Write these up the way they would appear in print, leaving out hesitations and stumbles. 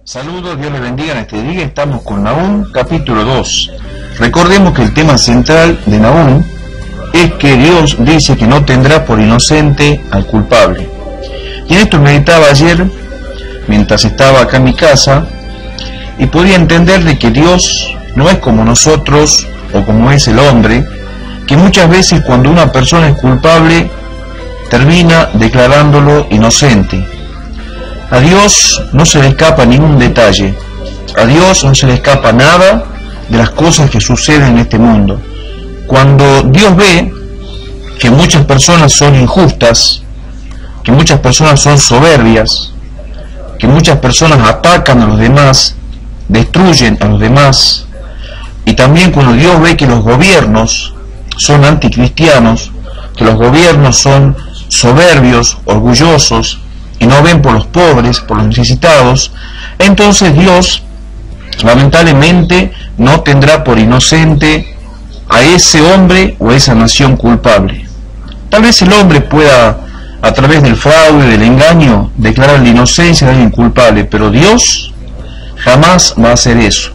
Saludos, Dios les bendiga en este día. Estamos con Nahum, capítulo 2. Recordemos que el tema central de Nahum es que Dios dice que no tendrá por inocente al culpable. Y en esto meditaba ayer, mientras estaba acá en mi casa, y podía entender de que Dios no es como nosotros, o como es el hombre, que muchas veces cuando una persona es culpable, termina declarándolo inocente. A Dios no se le escapa ningún detalle, a Dios no se le escapa nada de las cosas que suceden en este mundo. Cuando Dios ve que muchas personas son injustas, que muchas personas son soberbias, que muchas personas atacan a los demás, destruyen a los demás, y también cuando Dios ve que los gobiernos son anticristianos, que los gobiernos son soberbios, orgullosos, y no ven por los pobres, por los necesitados, entonces Dios lamentablemente no tendrá por inocente a ese hombre o a esa nación culpable. Tal vez el hombre pueda, a través del fraude, del engaño, declarar la inocencia de alguien culpable, pero Dios jamás va a hacer eso.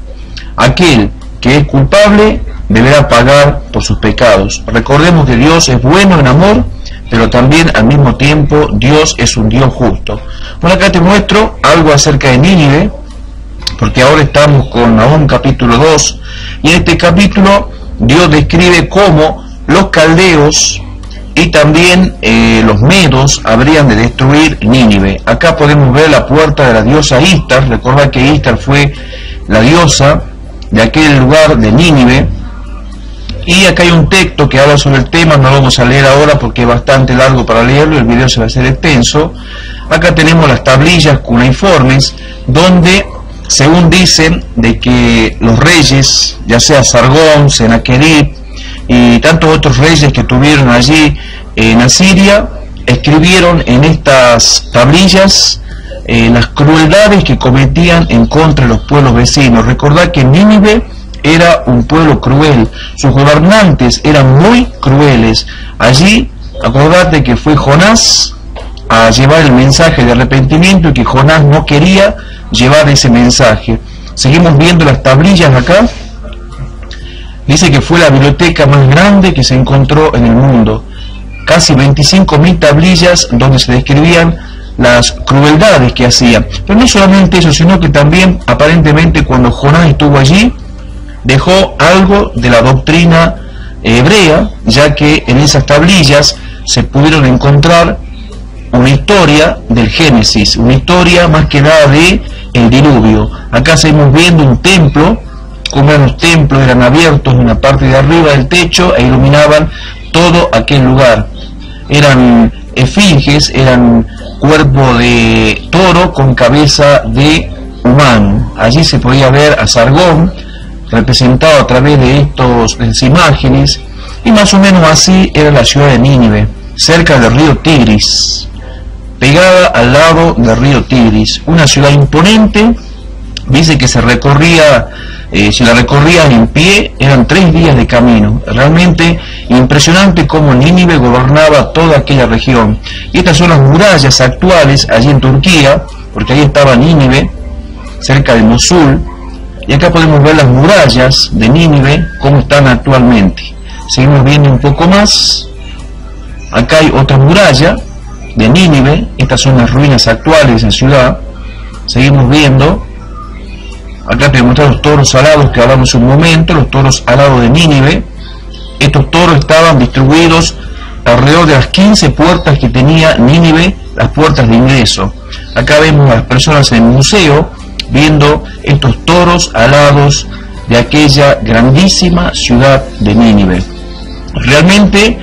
Aquel que es culpable deberá pagar por sus pecados. Recordemos que Dios es bueno en amor, pero también al mismo tiempo Dios es un Dios justo. Bueno, acá te muestro algo acerca de Nínive, porque ahora estamos con Nahum capítulo 2, y en este capítulo Dios describe cómo los caldeos y también los medos habrían de destruir Nínive. Acá podemos ver la puerta de la diosa Istar. Recordad que Istar fue la diosa de aquel lugar de Nínive. Y acá hay un texto que habla sobre el tema, no lo vamos a leer ahora porque es bastante largo para leerlo, el video se va a hacer extenso. Acá tenemos las tablillas cuneiformes, donde según dicen de que los reyes, ya sea Sargón, Senaquerib y tantos otros reyes que tuvieron allí en Asiria, escribieron en estas tablillas las crueldades que cometían en contra de los pueblos vecinos. Recordad que Nínive era un pueblo cruel, sus gobernantes eran muy crueles. Allí, acordate que fue Jonás a llevar el mensaje de arrepentimiento y que Jonás no quería llevar ese mensaje. Seguimos viendo las tablillas acá. Dice que fue la biblioteca más grande que se encontró en el mundo. Casi 25.000 tablillas donde se describían las crueldades que hacían. Pero no solamente eso, sino que también aparentemente cuando Jonás estuvo allí, dejó algo de la doctrina hebrea, ya que en esas tablillas se pudieron encontrar una historia del Génesis, una historia más que nada de el diluvio. Acá seguimos viendo un templo, como eran los templos, eran abiertos en la parte de arriba del techo e iluminaban todo aquel lugar. Eran esfinges, eran cuerpo de toro con cabeza de humano. Allí se podía ver a Sargón representado a través de estas imágenes, y más o menos así era la ciudad de Nínive, cerca del río Tigris, pegada al lado del río Tigris, una ciudad imponente. Dice que se recorría, si la recorrían en pie, eran 3 días de camino. Realmente impresionante cómo Nínive gobernaba toda aquella región. Y estas son las murallas actuales allí en Turquía, porque ahí estaba Nínive, cerca de Mosul. Y acá podemos ver las murallas de Nínive, cómo están actualmente. Seguimos viendo un poco más. Acá hay otra muralla de Nínive. Estas son las ruinas actuales de esa ciudad. Seguimos viendo. Acá te muestran los toros alados que hablamos un momento, los toros alados de Nínive. Estos toros estaban distribuidos alrededor de las 15 puertas que tenía Nínive, las puertas de ingreso. Acá vemos a las personas en el museo viendo estos toros alados de aquella grandísima ciudad de Nínive. Realmente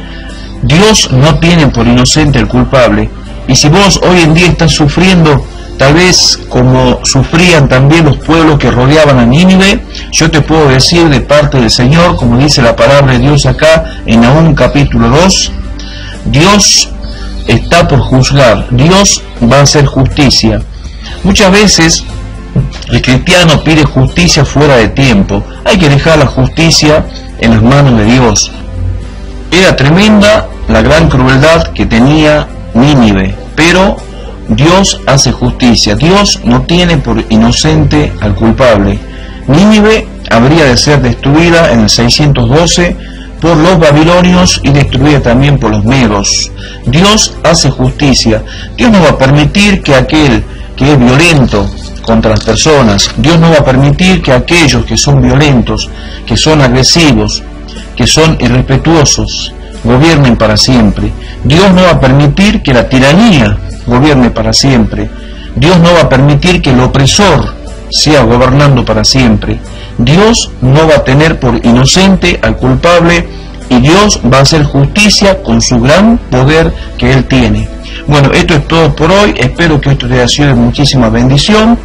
Dios no tiene por inocente al culpable, y si vos hoy en día estás sufriendo tal vez como sufrían también los pueblos que rodeaban a Nínive, yo te puedo decir de parte del Señor, como dice la palabra de Dios acá en Nahum capítulo 2, Dios está por juzgar, Dios va a hacer justicia. Muchas veces el cristiano pide justicia fuera de tiempo. Hay que dejar la justicia en las manos de Dios. Era tremenda la gran crueldad que tenía Nínive, pero Dios hace justicia. Dios no tiene por inocente al culpable. Nínive habría de ser destruida en el 612 por los babilonios y destruida también por los medos. Dios hace justicia. Dios no va a permitir que aquel que es violento contra las personas, Dios no va a permitir que aquellos que son violentos, que son agresivos, que son irrespetuosos, gobiernen para siempre. Dios no va a permitir que la tiranía gobierne para siempre. Dios no va a permitir que el opresor sea gobernando para siempre. Dios no va a tener por inocente al culpable y Dios va a hacer justicia con su gran poder que Él tiene. Bueno, esto es todo por hoy. Espero que esto te haya sido de muchísima bendición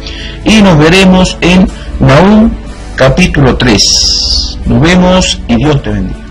y nos veremos en Nahum capítulo 3. Nos vemos y Dios te bendiga.